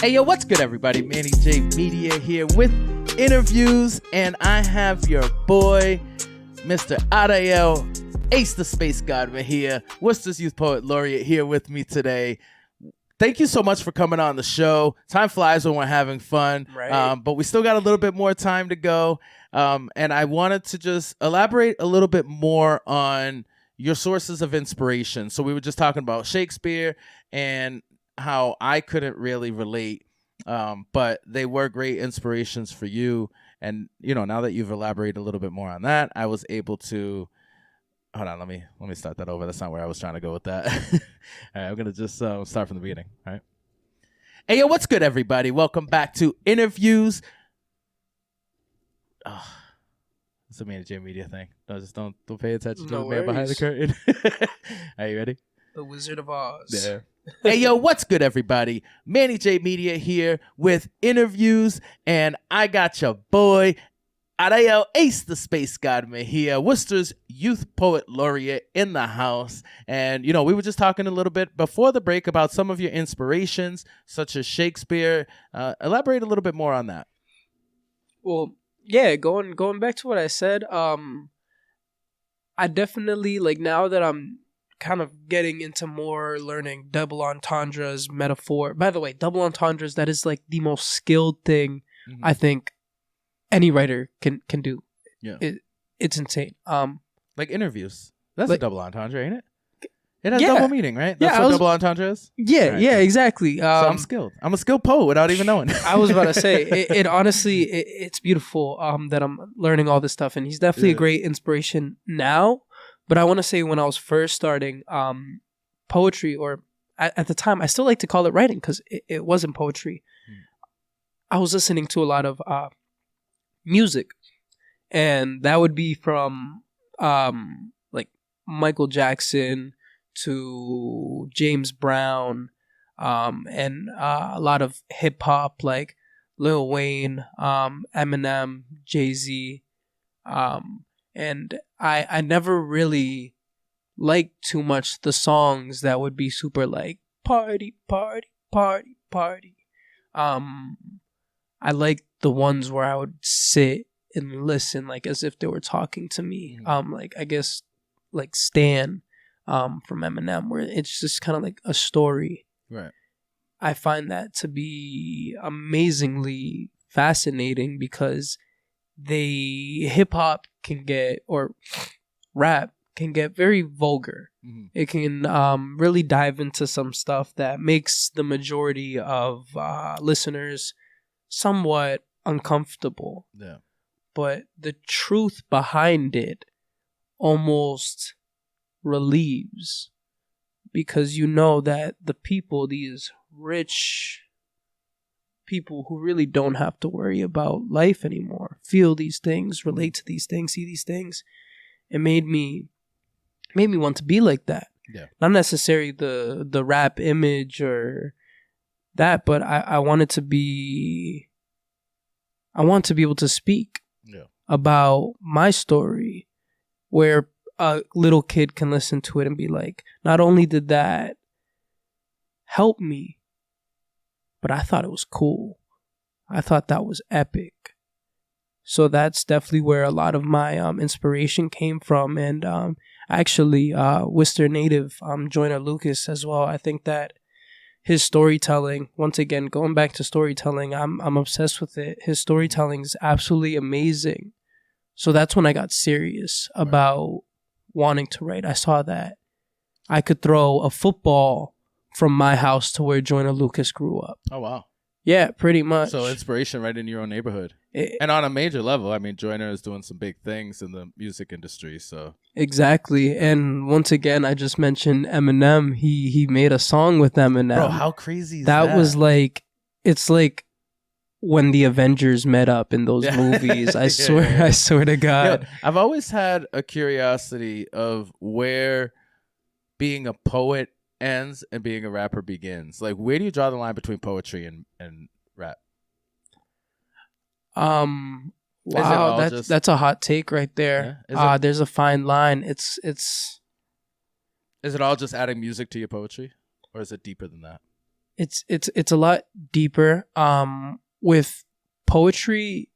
Hey, yo, what's good, everybody? Manny J Media here with interviews, and I have your boy, Mr. Adael, Ace the Space Godman here, Worcester's Youth Poet Laureate here with me today. Thank you so much for coming on the show. Time flies when we're having fun, right. But we still got a little bit more time to go, and I wanted to just elaborate a little bit more on your sources of inspiration. So we were just talking about Shakespeare and how I couldn't really relate, but they were great inspirations for you. And, you know, now that you've elaborated a little bit more on that, I was able to, hold on, let me start that over. That's not where I was trying to go with that. All right, I'm going to just start from the beginning. All right. Hey, yo, what's good, everybody? Welcome back to Interviews. Oh, it's a Manny J Media thing. No, just don't pay attention to the man behind the curtain. Are you ready? The Wizard of Oz. Yeah. Hey, yo, what's good, everybody? Manny J Media here with interviews, and I got your boy, Adael Ace the Space Godman here, Worcester's Youth Poet Laureate in the house. And, you know, we were just talking a little bit before the break about some of your inspirations, such as Shakespeare. Elaborate a little bit more on that. Well, yeah, going back to what I said, I definitely, like, now that I'm kind of getting into more learning double entendres, metaphor. By the way, double entendres, that is like the most skilled thing I think any writer can do. Yeah. It's insane. Like interviews. That's like, a double entendre, ain't it? It has yeah. double meaning, right? That's what double entendre is? Yeah, right, yeah, exactly. So I'm skilled. I'm a skilled poet without even knowing. I was about to say, it honestly, it's beautiful that I'm learning all this stuff. And he's definitely a great inspiration now. But I want to say when I was first starting poetry, or at the time, I still like to call it writing because it wasn't poetry. I was listening to a lot of music. And that would be from like Michael Jackson to James Brown, and a lot of hip hop like Lil Wayne, Eminem, Jay-Z, and I never really liked too much the songs that would be super like party, party, party, party. I liked the ones where I would sit and listen like as if they were talking to me. Like I guess like Stan from Eminem, where it's just kind of like a story. Right. I find that to be amazingly fascinating because hip hop can get, or rap can get very vulgar. It can really dive into some stuff that makes the majority of listeners somewhat uncomfortable. Yeah. But the truth behind it almost relieves, because you know that the people, these rich people who really don't have to worry about life anymore, feel these things, relate to these things, see these things. It made me want to be like that. Yeah. Not necessarily the rap image or that, but I wanted to be able to speak about my story, where a little kid can listen to it and be like, not only did that help me, but I thought it was cool. I thought that was epic. So that's definitely where a lot of my inspiration came from. And actually, Worcester native Joyner Lucas as well. I think that his storytelling, once again, going back to storytelling, I'm obsessed with it. His storytelling is absolutely amazing. So that's when I got serious about wanting to write. I saw that I could throw a football from my house to where Joyner Lucas grew up. Oh, wow. Yeah, pretty much. So inspiration right in your own neighborhood. And on a major level. I mean, Joyner is doing some big things in the music industry. So exactly. And once again, I just mentioned Eminem. He made a song with Eminem. Bro, how crazy is that? That was like, it's like when the Avengers met up in those movies. I swear, I swear to God. Yo, I've always had a curiosity of where being a poet ends and being a rapper begins. Like, where do you draw the line between poetry and rap? Wow, that's a hot take right there. Yeah? There's a fine line. It's Is it all just adding music to your poetry, or is it deeper than that? It's a lot deeper. With poetry,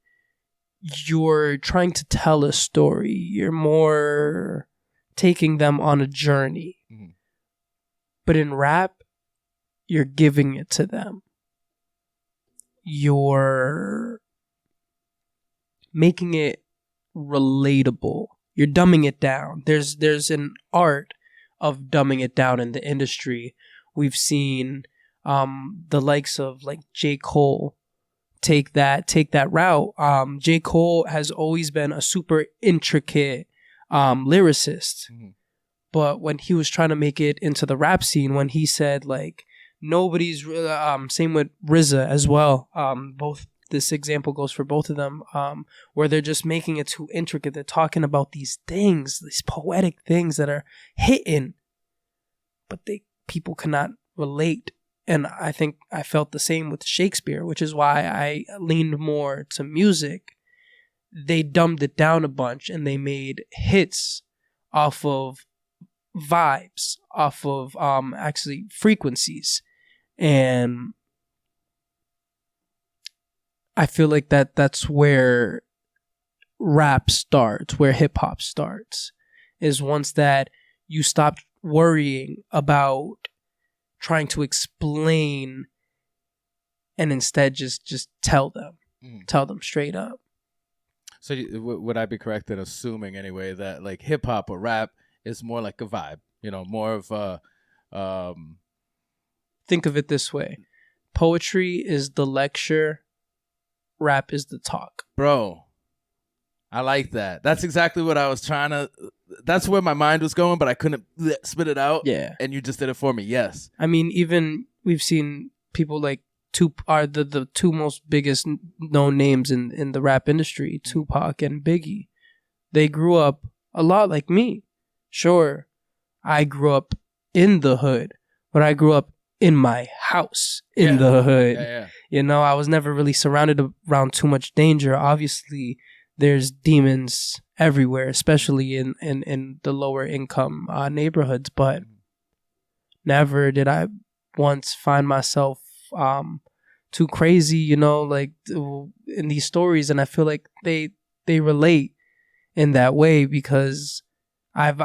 you're trying to tell a story. You're more taking them on a journey. Mm-hmm. But in rap, you're giving it to them. You're making it relatable. You're dumbing it down. There's an art of dumbing it down in the industry. We've seen the likes of like J. Cole take that route. J. Cole has always been a super intricate lyricist. Mm-hmm. But when he was trying to make it into the rap scene, when he said like nobody's same with RZA as well. Both this example goes for both of them, where they're just making it too intricate. They're talking about these things, these poetic things that are hitting, but people cannot relate. And I think I felt the same with Shakespeare, which is why I leaned more to music. They dumbed it down a bunch and they made hits off of vibes, off of actually frequencies. And I feel like that's where rap starts, where hip hop starts, is once that you stop worrying about trying to explain and instead just tell them straight up. So would I be correct in assuming anyway that like hip hop or rap is more like a vibe, more of a think of it this way. Poetry is the lecture, rap is the talk. Bro, I like that. That's exactly what I was trying to... That's where my mind was going, but I couldn't spit it out. Yeah. And you just did it for me. Yes. I mean, even we've seen people like the two most biggest known names in the rap industry, Tupac and Biggie. They grew up a lot like me. Sure, I grew up in the hood, but I grew up in my house in the hood. Yeah. I was never really surrounded around too much danger. Obviously, there's demons everywhere, especially in the lower income neighborhoods. But never did I once find myself too crazy, like in these stories. And I feel like they relate in that way because I've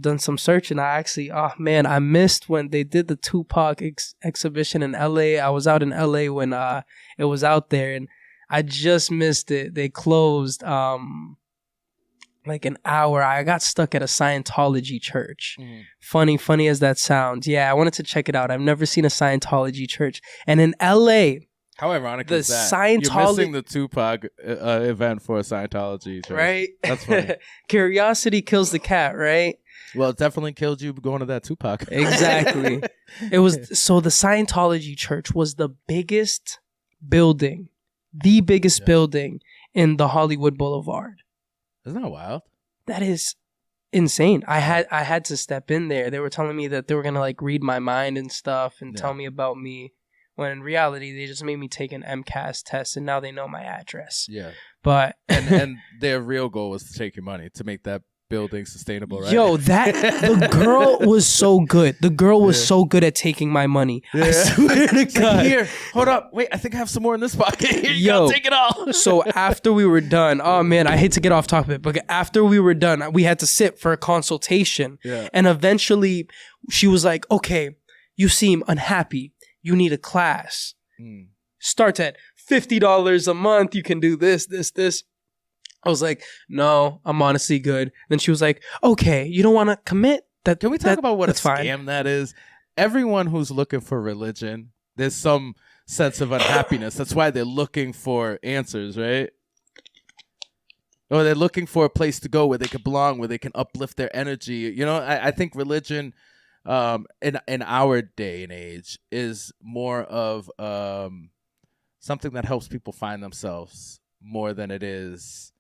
done some searching. I missed when they did the Tupac exhibition in LA. I was out in LA when it was out there, and I just missed it. They closed like an hour. I got stuck at a Scientology church. Funny as that sounds. Yeah, I wanted to check it out. I've never seen a Scientology church, and in LA. How ironic is that? You're missing the Tupac event for a Scientology church. Right? That's funny. Curiosity kills the cat, right? Well, it definitely killed you going to that Tupac. Exactly. It was so the Scientology church was the biggest building in the Hollywood Boulevard. Isn't that wild? That is insane. I had to step in there. They were telling me that they were gonna like read my mind and stuff and tell me about me. When in reality, they just made me take an MCAS test, and now they know my address. Yeah. But and their real goal was to take your money, to make that building sustainable, right? Yo, the girl was so good. The girl was so good at taking my money. Yeah. I swear to God. Here, hold up. Wait, I think I have some more in this pocket. Here you go, take it all. So after we were done, oh man, I hate to get off topic, but after we were done, we had to sit for a consultation. Yeah. And eventually, she was like, okay, you seem unhappy. You need a class. Starts at $50 a month. You can do this. I was like, no, I'm honestly good. Then she was like, okay, you don't want to commit? Can we talk about what a scam that is? Everyone who's looking for religion, there's some sense of unhappiness. That's why they're looking for answers, right? Or they're looking for a place to go where they can belong, where they can uplift their energy. I think religion... in our day and age is more of something that helps people find themselves more than it is.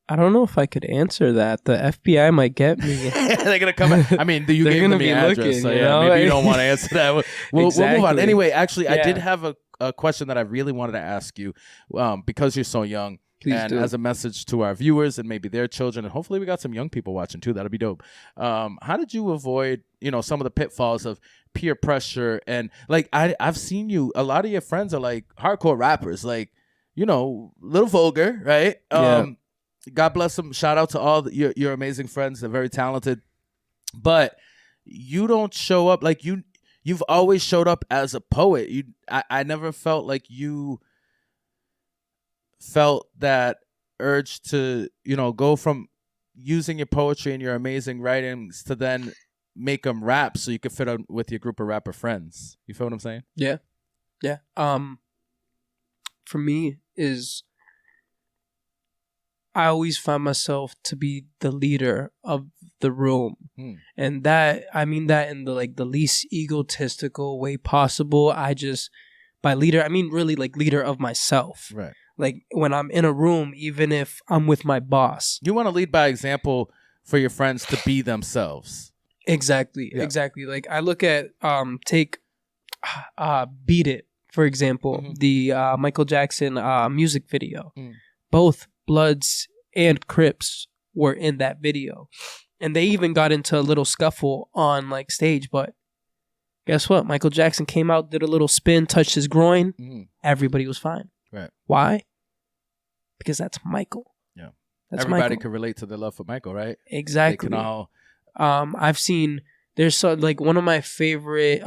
I don't know if I could answer that. The FBI might get me. They're gonna come. I mean, you gave them the address, looking, so yeah, maybe you don't want to answer that. We'll move on. Anyway, actually, I did have a question that I really wanted to ask you, because you're so young. Please and do. as a message to our viewers and maybe their children, and hopefully we got some young people watching too. That'll be dope. How did you avoid, some of the pitfalls of peer pressure? And like I've seen you. A lot of your friends are like hardcore rappers, like little vulgar, right? Yeah. God bless them. Shout out to all your amazing friends. They're very talented, but you don't show up like you've always showed up as a poet. I never felt like you felt that urge to go from using your poetry and your amazing writings to then make them rap so you could fit on with your group of rapper friends. You feel what I'm saying? Yeah. For me is I always find myself to be the leader of the room. And that, I mean that in the least egotistical way possible. By leader, I mean really like leader of myself. Right. Like when I'm in a room, even if I'm with my boss. You want to lead by example for your friends to be themselves. Exactly. Yeah. Exactly. Like I look at, take Beat It, for example, the Michael Jackson music video. Both Bloods and Crips were in that video. And they even got into a little scuffle on stage, but guess what? Michael Jackson came out, did a little spin, touched his groin. Everybody was fine. Right. Why? Because that's Michael. Yeah. That's Everybody Michael. can relate to their love for Michael, right? Exactly. They can all... I've seen, there's one of my favorite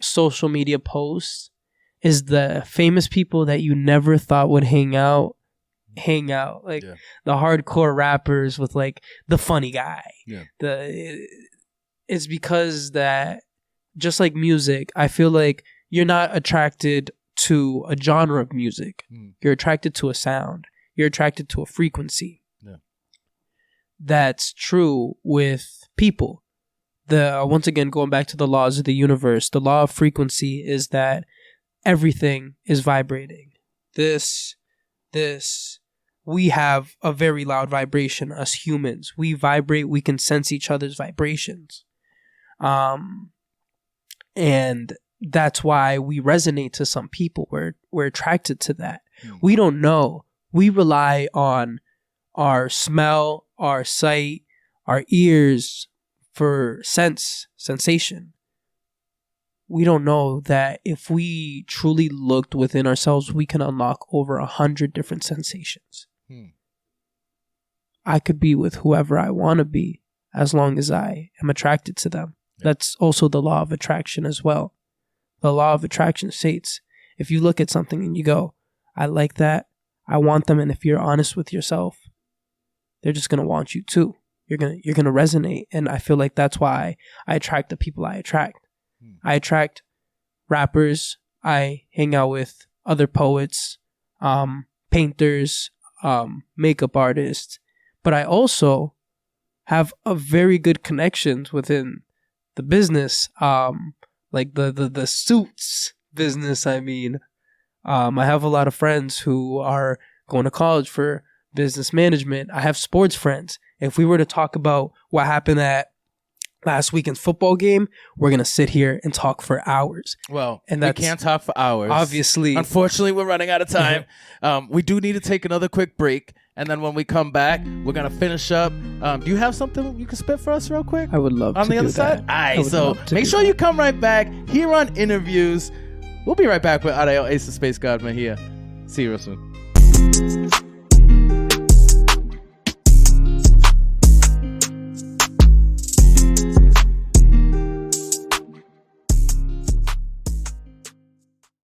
social media posts is the famous people that you never thought would hang out. The hardcore rappers with the funny guy. Yeah. It's because that, just like music, I feel like you're not attracted to a genre of music. You're attracted to a sound. You're attracted to a frequency. Yeah. That's true with people. Once again, going back to the laws of the universe, the law of frequency is that everything is vibrating. We have a very loud vibration as humans. We vibrate, we can sense each other's vibrations. And that's why we resonate to some people. We're attracted to that. We don't know. We rely on our smell, our sight, our ears for sensation. We don't know that if we truly looked within ourselves, we can unlock over 100 different sensations. I could be with whoever I want to be as long as I am attracted to them. Yeah. That's also the law of attraction as well. The law of attraction states, if you look at something and you go, I like that, I want them, and if you're honest with yourself, they're just going to want you too. You're going to resonate, and I feel like that's why I attract the people I attract. I attract rappers, I hang out with other poets, painters, makeup artists, but I also have a very good connections within the business, like the suits business. I mean, I have a lot of friends who are going to college for business management. I have sports friends. If we were to talk about what happened at last weekend's football game, we're going to sit here and talk for hours. Well, and we can't talk for hours. Obviously. Unfortunately, we're running out of time. We do need to take another quick break. And then when we come back, we're going to finish up. Do you have something you can spit for us real quick? I would love to on the other side? All right, so make sure you come right back here on Interviews. We'll be right back with Ariel Ace of Space Godman here. See you real soon.